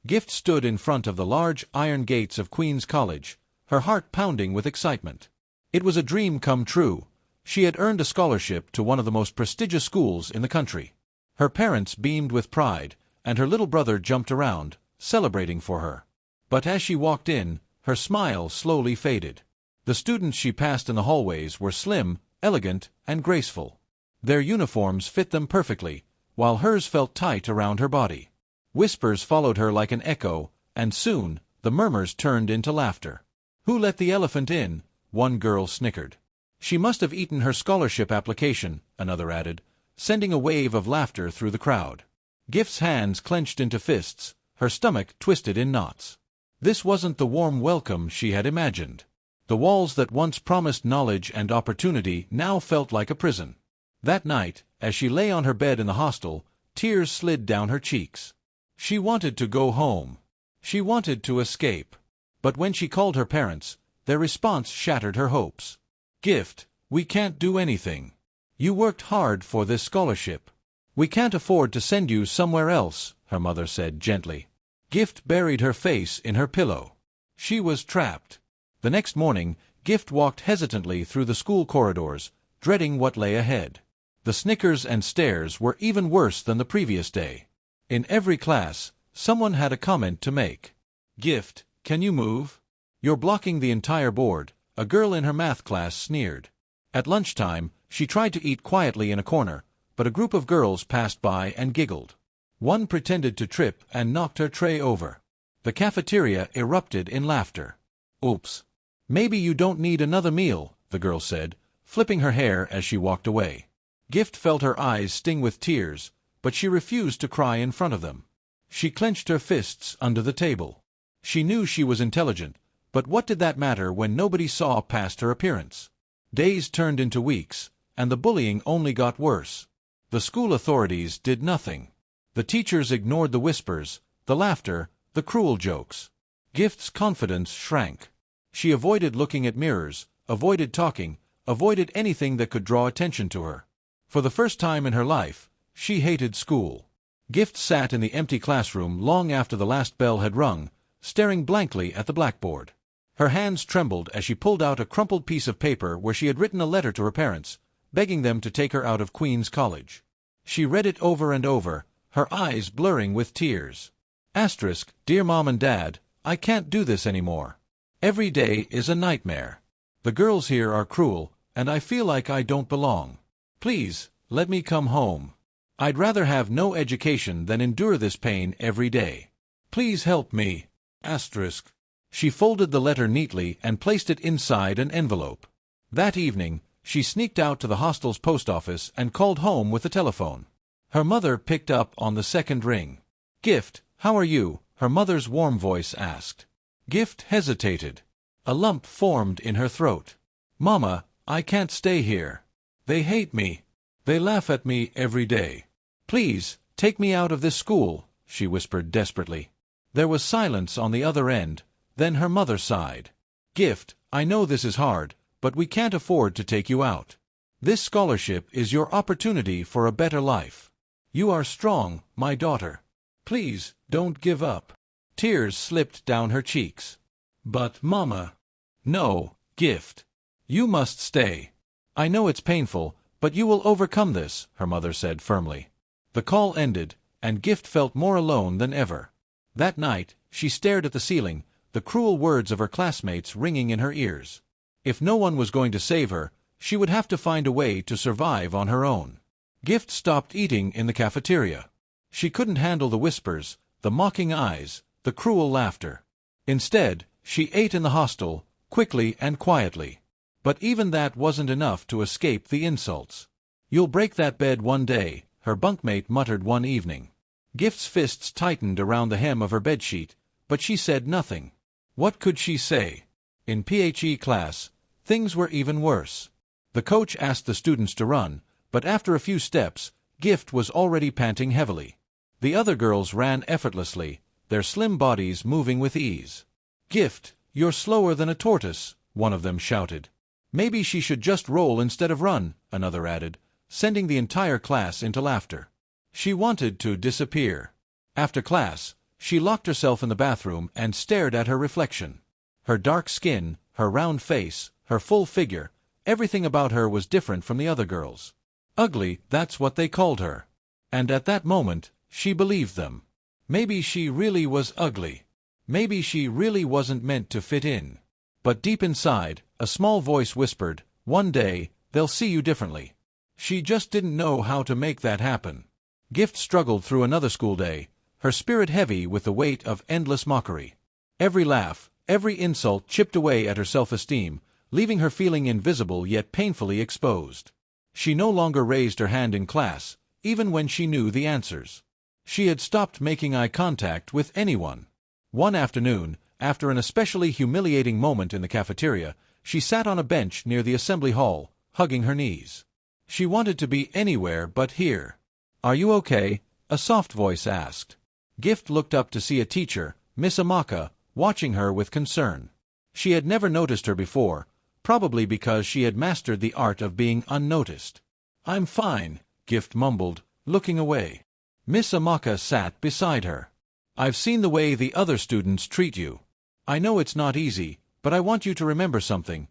Gift stood in front of the large iron gates of Queen's College, her heart pounding with excitement. It was a dream come true. She had earned a scholarship to one of the most prestigious schools in the country. Her parents beamed with pride, and her little brother jumped around, celebrating for her. But as she walked in, her smile slowly faded. The students she passed in the hallways were slim, elegant, and graceful. Their uniforms fit them perfectly, while hers felt tight around her body. Whispers followed her like an echo, and soon, the murmurs turned into laughter. "Who let the elephant in?" one girl snickered. "She must have eaten her scholarship application," another added, sending a wave of laughter through the crowd. Gift's hands clenched into fists, her stomach twisted in knots. This wasn't the warm welcome she had imagined. The walls that once promised knowledge and opportunity now felt like a prison. That night, as she lay on her bed in the hostel, tears slid down her cheeks. She wanted to go home. She wanted to escape. But when she called her parents, their response shattered her hopes. "Gift, we can't do anything. You worked hard for this scholarship. We can't afford to send you somewhere else," her mother said gently. Gift buried her face in her pillow. She was trapped. The next morning, Gift walked hesitantly through the school corridors, dreading what lay ahead. The snickers and stares were even worse than the previous day. In every class, someone had a comment to make. "Gift, can you move? You're blocking the entire board," a girl in her math class sneered. At lunchtime, she tried to eat quietly in a corner, but a group of girls passed by and giggled. One pretended to trip and knocked her tray over. The cafeteria erupted in laughter. "Oops. Maybe you don't need another meal," the girl said, flipping her hair as she walked away. Gift felt her eyes sting with tears, but she refused to cry in front of them. She clenched her fists under the table. She knew she was intelligent, but what did that matter when nobody saw past her appearance? Days turned into weeks, and the bullying only got worse. The school authorities did nothing. The teachers ignored the whispers, the laughter, the cruel jokes. Gift's confidence shrank. She avoided looking at mirrors, avoided talking, avoided anything that could draw attention to her. For the first time in her life, she hated school. Gift sat in the empty classroom long after the last bell had rung, staring blankly at the blackboard. Her hands trembled as she pulled out a crumpled piece of paper where she had written a letter to her parents, begging them to take her out of Queen's College. She read it over and over, her eyes blurring with tears. Asterisk, "Dear Mom and Dad, I can't do this anymore. Every day is a nightmare. The girls here are cruel, and I feel like I don't belong. Please, let me come home. I'd rather have no education than endure this pain every day. Please help me." Asterisk. She folded the letter neatly and placed it inside an envelope. That evening, she sneaked out to the hostel's post office and called home with the telephone. Her mother picked up on the second ring. "Gift, how are you?" her mother's warm voice asked. Gift hesitated. A lump formed in her throat. "Mama, I can't stay here. They hate me. They laugh at me every day. Please, take me out of this school," she whispered desperately. There was silence on the other end, then her mother sighed. "Gift, I know this is hard, but we can't afford to take you out. This scholarship is your opportunity for a better life. You are strong, my daughter. Please, don't give up." Tears slipped down her cheeks. "But, Mama—" "No, Gift. You must stay. I know it's painful, but you will overcome this," her mother said firmly. The call ended, and Gift felt more alone than ever. That night, she stared at the ceiling, the cruel words of her classmates ringing in her ears. If no one was going to save her, she would have to find a way to survive on her own. Gift stopped eating in the cafeteria. She couldn't handle the whispers, the mocking eyes, the cruel laughter. Instead, she ate in the hostel, quickly and quietly. But even that wasn't enough to escape the insults. "You'll break that bed one day," her bunkmate muttered one evening. Gift's fists tightened around the hem of her bedsheet, but she said nothing. What could she say? In PHE class, things were even worse. The coach asked the students to run, but after a few steps, Gift was already panting heavily. The other girls ran effortlessly, their slim bodies moving with ease. "Gift, you're slower than a tortoise," one of them shouted. "Maybe she should just roll instead of run," another added, sending the entire class into laughter. She wanted to disappear. After class, She locked herself in the bathroom and stared at her reflection. Her dark skin, her round face, her full figure, everything about her was different from the other girls. Ugly, that's what they called her. And at that moment, she believed them. Maybe she really was ugly. Maybe she really wasn't meant to fit in. But deep inside, a small voice whispered, "One day, they'll see you differently." She just didn't know how to make that happen. Gift struggled through another school day, her spirit heavy with the weight of endless mockery. Every laugh, every insult chipped away at her self-esteem, leaving her feeling invisible yet painfully exposed. She no longer raised her hand in class, even when she knew the answers. She had stopped making eye contact with anyone. One afternoon, after an especially humiliating moment in the cafeteria, she sat on a bench near the assembly hall, hugging her knees. She wanted to be anywhere but here. "Are you okay?" a soft voice asked. Gift looked up to see a teacher, Miss Amaka, watching her with concern. She had never noticed her before, probably because she had mastered the art of being unnoticed. "I'm fine," Gift mumbled, looking away. Miss Amaka sat beside her. "I've seen the way the other students treat you. I know it's not easy, but I want you to remember something.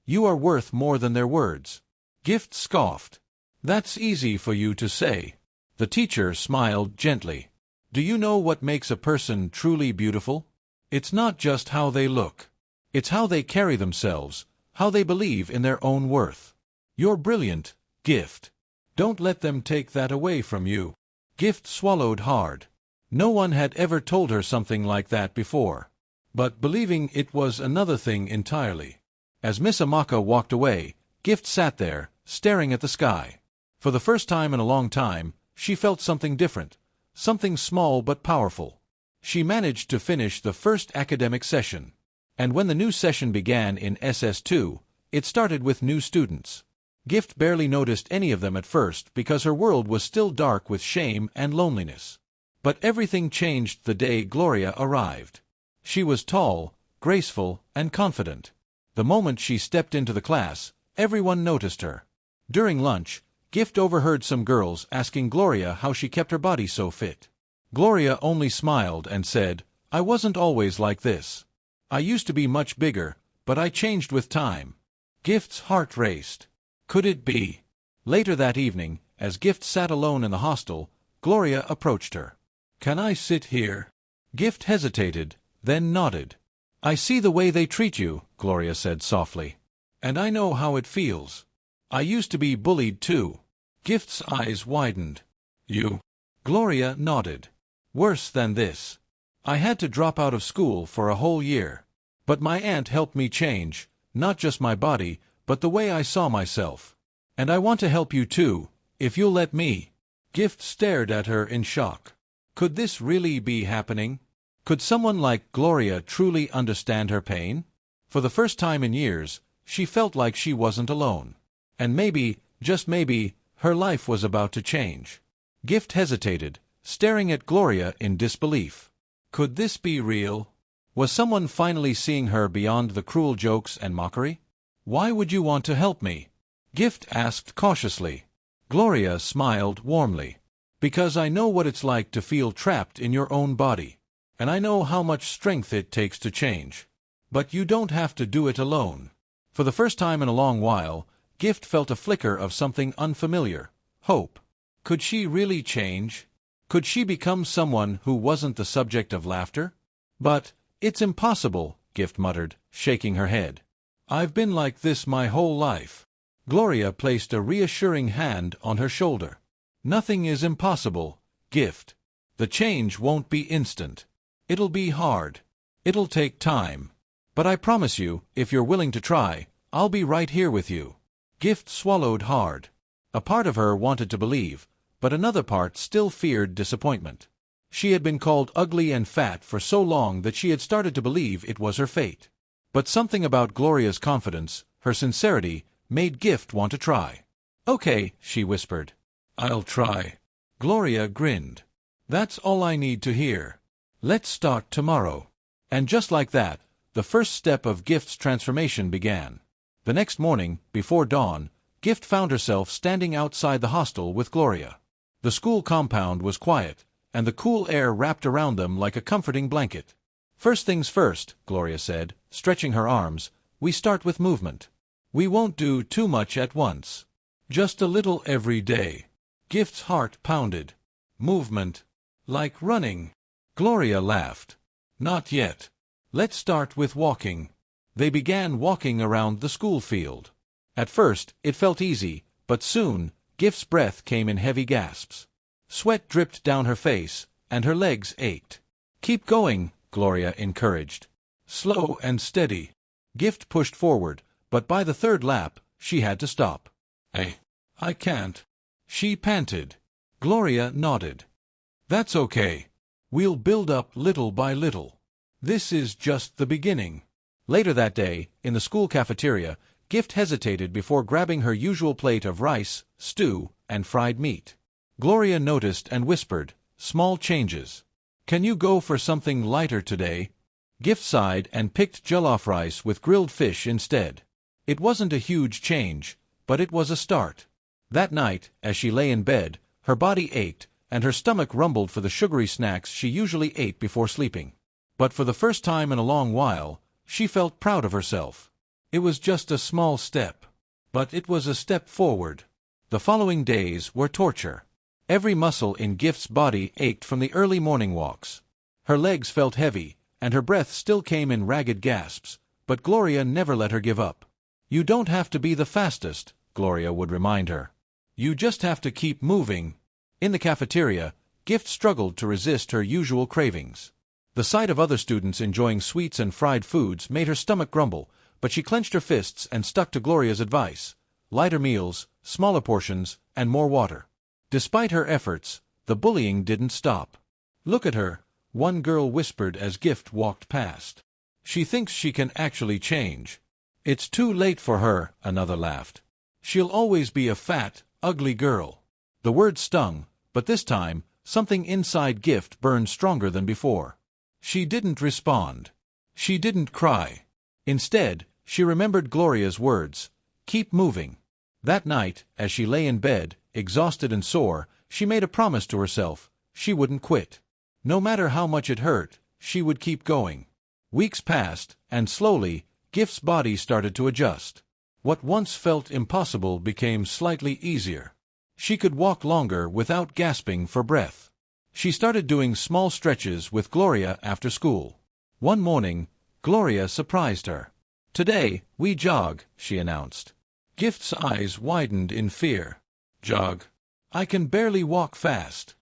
You are worth more than their words." Gift scoffed. "That's easy for you to say." The teacher smiled gently. "Do you know what makes a person truly beautiful? It's not just how they look. It's how they carry themselves, how they believe in their own worth. You're brilliant, Gift. Don't let them take that away from you." Gift swallowed hard. No one had ever told her something like that before. But believing it was another thing entirely. As Miss Amaka walked away, Gift sat there, staring at the sky. For the first time in a long time, she felt something different, something small but powerful. She managed to finish the first academic session. And when the new session began in SS2, it started with new students. Gift barely noticed any of them at first because her world was still dark with shame and loneliness. But everything changed the day Gloria arrived. She was tall, graceful, and confident. The moment she stepped into the class, everyone noticed her. During lunch, Gift overheard some girls asking Gloria how she kept her body so fit. Gloria only smiled and said, "I wasn't always like this. I used to be much bigger, but I changed with time." Gift's heart raced. Could it be? Later that evening, as Gift sat alone in the hostel, Gloria approached her. "Can I sit here?" Gift hesitated, then nodded. "I see the way they treat you," Gloria said softly. "And I know how it feels. I used to be bullied too." Gift's eyes widened. "You?" Gloria nodded. "Worse than this. I had to drop out of school for a whole year. But my aunt helped me change, not just my body, but the way I saw myself. And I want to help you too, if you'll let me." Gift stared at her in shock. Could this really be happening? Could someone like Gloria truly understand her pain? For the first time in years, she felt like she wasn't alone. And maybe, just maybe, her life was about to change. Gift hesitated, staring at Gloria in disbelief. Could this be real? Was someone finally seeing her beyond the cruel jokes and mockery? "Why would you want to help me?" Gift asked cautiously. Gloria smiled warmly. "Because I know what it's like to feel trapped in your own body. And I know how much strength it takes to change. But you don't have to do it alone." For the first time in a long while, Gift felt a flicker of something unfamiliar. Hope. Could she really change? Could she become someone who wasn't the subject of laughter? "But it's impossible," Gift muttered, shaking her head. "I've been like this my whole life." Gloria placed a reassuring hand on her shoulder. "Nothing is impossible, Gift. The change won't be instant. It'll be hard. It'll take time. But I promise you, if you're willing to try, I'll be right here with you." Gift swallowed hard. A part of her wanted to believe, but another part still feared disappointment. She had been called ugly and fat for so long that she had started to believe it was her fate. But something about Gloria's confidence, her sincerity, made Gift want to try. "Okay," she whispered. "I'll try." Gloria grinned. "That's all I need to hear. Let's start tomorrow." And just like that, the first step of Gift's transformation began. The next morning, before dawn, Gift found herself standing outside the hostel with Gloria. The school compound was quiet, and the cool air wrapped around them like a comforting blanket. "First things first," Gloria said, stretching her arms, "we start with movement. We won't do too much at once. Just a little every day." Gift's heart pounded. "Movement? Like running?" Gloria laughed. "Not yet. Let's start with walking." They began walking around the school field. At first, it felt easy, but soon, Gift's breath came in heavy gasps. Sweat dripped down her face, and her legs ached. "Keep going," Gloria encouraged. "Slow and steady." Gift pushed forward, but by the third lap, she had to stop. I can't," she panted. Gloria nodded. "That's okay. We'll build up little by little. This is just the beginning." Later that day, in the school cafeteria, Gift hesitated before grabbing her usual plate of rice, stew, and fried meat. Gloria noticed and whispered, "Small changes. Can you go for something lighter today?" Gift sighed and picked jollof rice with grilled fish instead. It wasn't a huge change, but it was a start. That night, as she lay in bed, her body ached, and her stomach rumbled for the sugary snacks she usually ate before sleeping. But for the first time in a long while, she felt proud of herself. It was just a small step. But it was a step forward. The following days were torture. Every muscle in Gift's body ached from the early morning walks. Her legs felt heavy, and her breath still came in ragged gasps, but Gloria never let her give up. "You don't have to be the fastest," Gloria would remind her. "You just have to keep moving." In the cafeteria, Gift struggled to resist her usual cravings. The sight of other students enjoying sweets and fried foods made her stomach grumble, but she clenched her fists and stuck to Gloria's advice: lighter meals, smaller portions, and more water. Despite her efforts, the bullying didn't stop. "Look at her," one girl whispered as Gift walked past. "She thinks she can actually change." "It's too late for her," another laughed. "She'll always be a fat, ugly girl." The word stung, but this time, something inside Gift burned stronger than before. She didn't respond. She didn't cry. Instead, she remembered Gloria's words, "Keep moving." That night, as she lay in bed, exhausted and sore, she made a promise to herself: she wouldn't quit. No matter how much it hurt, she would keep going. Weeks passed, and slowly, Gift's body started to adjust. What once felt impossible became slightly easier. She could walk longer without gasping for breath. She started doing small stretches with Gloria after school. One morning, Gloria surprised her. "Today, we jog," she announced. Gift's eyes widened in fear. "Jog? I can barely walk fast."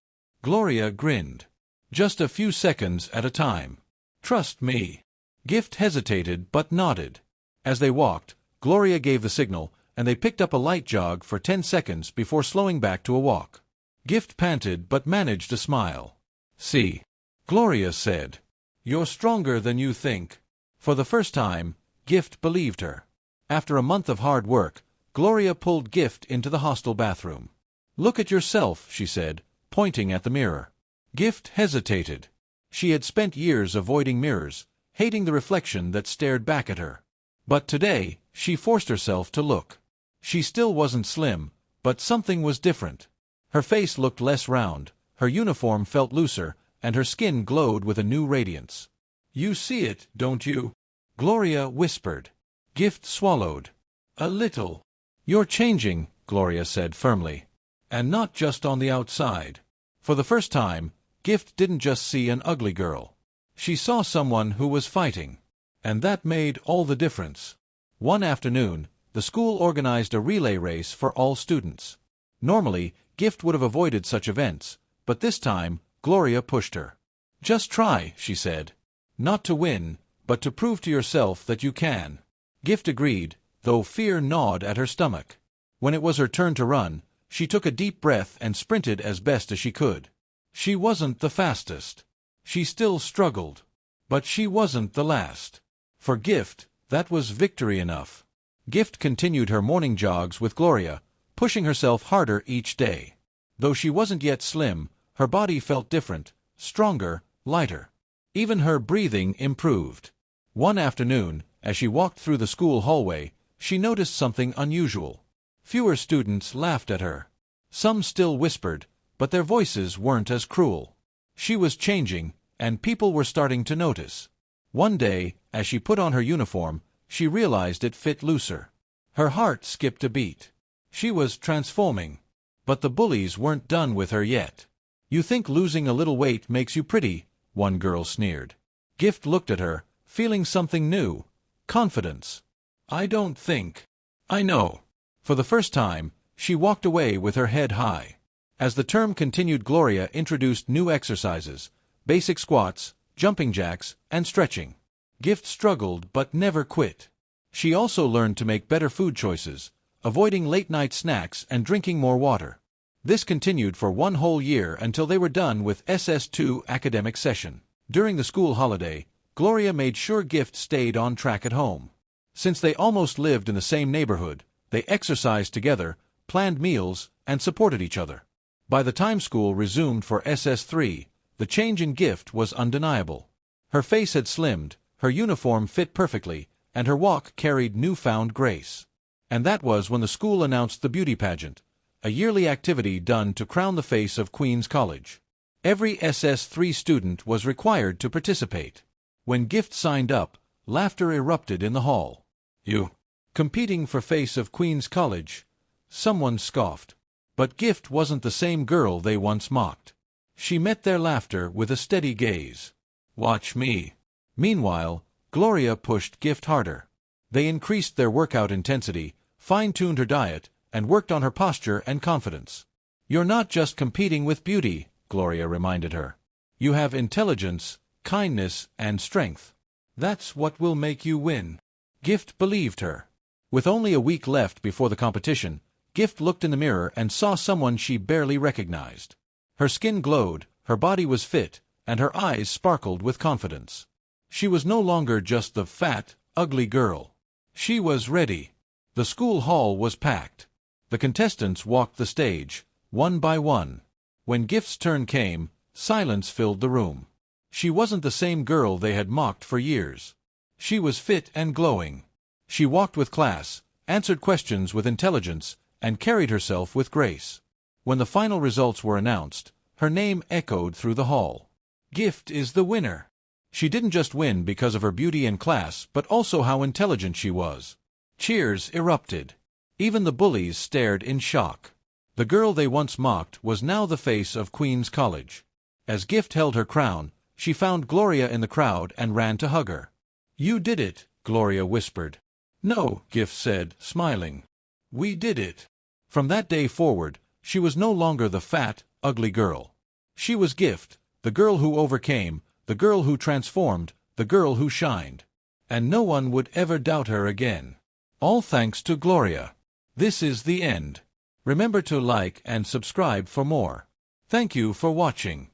Gloria grinned. "Just a few seconds at a time. Trust me." Gift hesitated but nodded. As they walked, Gloria gave the signal, and they picked up a light jog for 10 seconds before slowing back to a walk. Gift panted but managed a smile. "See," Gloria said. "You're stronger than you think." For the first time, Gift believed her. After a month of hard work, Gloria pulled Gift into the hostel bathroom. "Look at yourself," she said, pointing at the mirror. Gift hesitated. She had spent years avoiding mirrors, hating the reflection that stared back at her. But today, she forced herself to look. She still wasn't slim, but something was different. Her face looked less round, her uniform felt looser, and her skin glowed with a new radiance. "You see it, don't you?" Gloria whispered. Gift swallowed. "A little." "You're changing," Gloria said firmly. "And not just on the outside." For the first time, Gift didn't just see an ugly girl. She saw someone who was fighting. And that made all the difference. One afternoon, the school organized a relay race for all students. Normally, Gift would have avoided such events, but this time, Gloria pushed her. "Just try," she said. "Not to win, but to prove to yourself that you can." Gift agreed, though fear gnawed at her stomach. When it was her turn to run, she took a deep breath and sprinted as best as she could. She wasn't the fastest. She still struggled. But she wasn't the last. For Gift, that was victory enough. Gift continued her morning jogs with Gloria, pushing herself harder each day. Though she wasn't yet slim, her body felt different, stronger, lighter. Even her breathing improved. One afternoon, as she walked through the school hallway, she noticed something unusual. Fewer students laughed at her. Some still whispered, but their voices weren't as cruel. She was changing, and people were starting to notice. One day, as she put on her uniform, she realized it fit looser. Her heart skipped a beat. She was transforming. But the bullies weren't done with her yet. "You think losing a little weight makes you pretty?" one girl sneered. Gift looked at her, feeling something new. Confidence. "I don't think. I know." For the first time, she walked away with her head high. As the term continued, Gloria introduced new exercises: basic squats, jumping jacks, and stretching. Gift struggled but never quit. She also learned to make better food choices, avoiding late-night snacks and drinking more water. This continued for one whole year until they were done with SS2 academic session. During the school holiday, Gloria made sure Gift stayed on track at home. Since they almost lived in the same neighborhood, they exercised together, planned meals, and supported each other. By the time school resumed for SS3, the change in Gift was undeniable. Her face had slimmed, her uniform fit perfectly, and her walk carried newfound grace. And that was when the school announced the beauty pageant, a yearly activity done to crown the face of Queen's College. Every SS3 student was required to participate. When Gift signed up, laughter erupted in the hall. "You competing for face of Queen's College?" someone scoffed. But Gift wasn't the same girl they once mocked. She met their laughter with a steady gaze. "Watch me." Meanwhile, Gloria pushed Gift harder. They increased their workout intensity, fine-tuned her diet, and worked on her posture and confidence. "You're not just competing with beauty," Gloria reminded her. "You have intelligence, kindness, and strength. That's what will make you win." Gift believed her. With only a week left before the competition, Gift looked in the mirror and saw someone she barely recognized. Her skin glowed, her body was fit, and her eyes sparkled with confidence. She was no longer just the fat, ugly girl. She was ready. The school hall was packed. The contestants walked the stage, one by one. When Gift's turn came, silence filled the room. She wasn't the same girl they had mocked for years. She was fit and glowing. She walked with class, answered questions with intelligence, and carried herself with grace. When the final results were announced, her name echoed through the hall. "Gift is the winner." She didn't just win because of her beauty and class, but also how intelligent she was. Cheers erupted. Even the bullies stared in shock. The girl they once mocked was now the face of Queen's College. As Gift held her crown, she found Gloria in the crowd and ran to hug her. "You did it," Gloria whispered. "No," Gift said, smiling. "We did it." From that day forward, she was no longer the fat, ugly girl. She was Gift, the girl who overcame, the girl who transformed, the girl who shined. And no one would ever doubt her again. All thanks to Gloria. This is the end. Remember to like and subscribe for more. Thank you for watching.